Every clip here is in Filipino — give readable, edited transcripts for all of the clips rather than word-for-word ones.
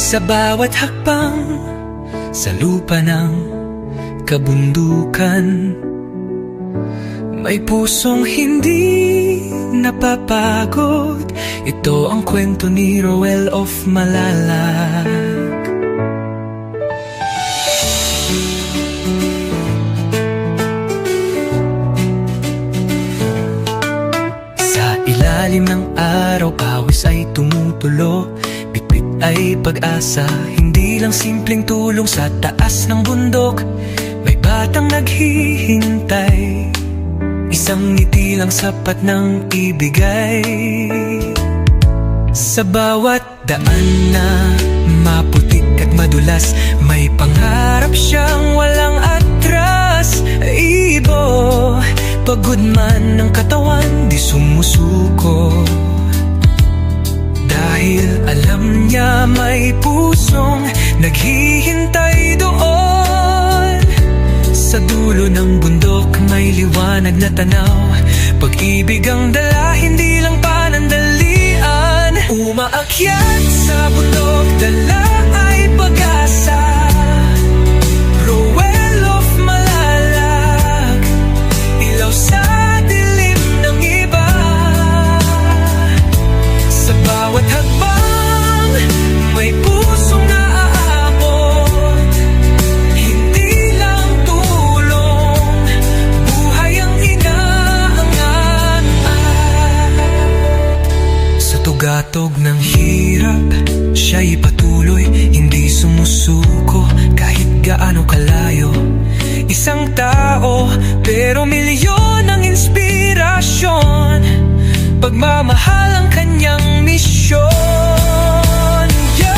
Sa bawat hakbang sa lupa ng kabundukan, may pusong hindi napapagod. Ito ang kwento ni Roel of Malalag. Sa ilalim ng araw, pawis ay tumutulo. Bitbit ay pag-asa, hindi lang simpleng tulong. Sa taas ng bundok, may batang naghihintay. Isang ngiti lang sapat ng ibigay. Sa bawat daan na maputik at madulas, may pangarap siyang walang atras. Ibo, pagod man ng katawan, di sumusuko. Dahil alam niya may pusong naghihintay doon. Sa dulo ng bundok may liwanag na tanaw. Pag-ibig ang dala, hindi lang panandalian. Umaakyat sa bundok, dala ay pag-asa. Roel of Malalag, ilaw sa dilim ng iba. Sa bawat hakbang, may pusong naaabot. Hindi lang tulong, buhay ang inaangat. Sa tugatog ng hirap, siya'y patuloy, hindi sumusuko kahit gaano kalayo. Isang tao, pero milyon ang inspirasyon. Pagmamahal ang kanyang misyon. Yo!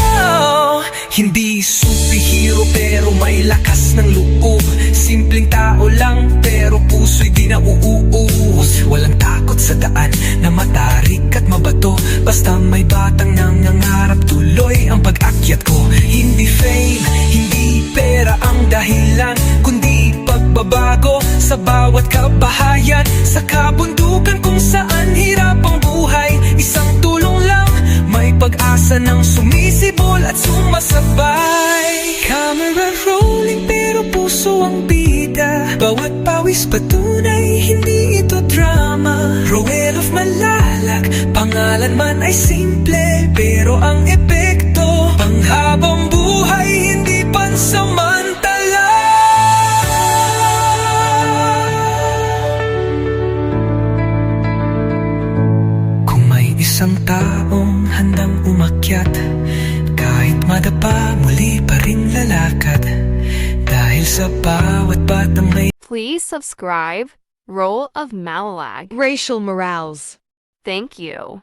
Hindi superhero pero may lakas ng loob. Simpleng tao lang pero puso'y di nauuus. Walang takot sa daan na matarik at mabato. Basta may batang nangangarap, tuloy ang pag-akyat ko. Hindi fame, hindi pera ang dahilan, kundi pagbabago sa bawat kabahayan. Sa kabundukan kung saan hirap ang buhay, isang tulong lang, may pag-asa ng sumisibol at sumasabay. Camera rolling pero puso ang bida. Bawat pawis patunay, hindi ito drama. Roel of Malalag, pangalan man ay simple, pero ang epekto panghabang buhay, hindi pansamantala. Kung may isang taong handang umakyat, kahit madapa, muli pa rin lalakad. Dahil sa bawat batang may... Please subscribe, Roel of Malalag. Rachel Morales. Thank you.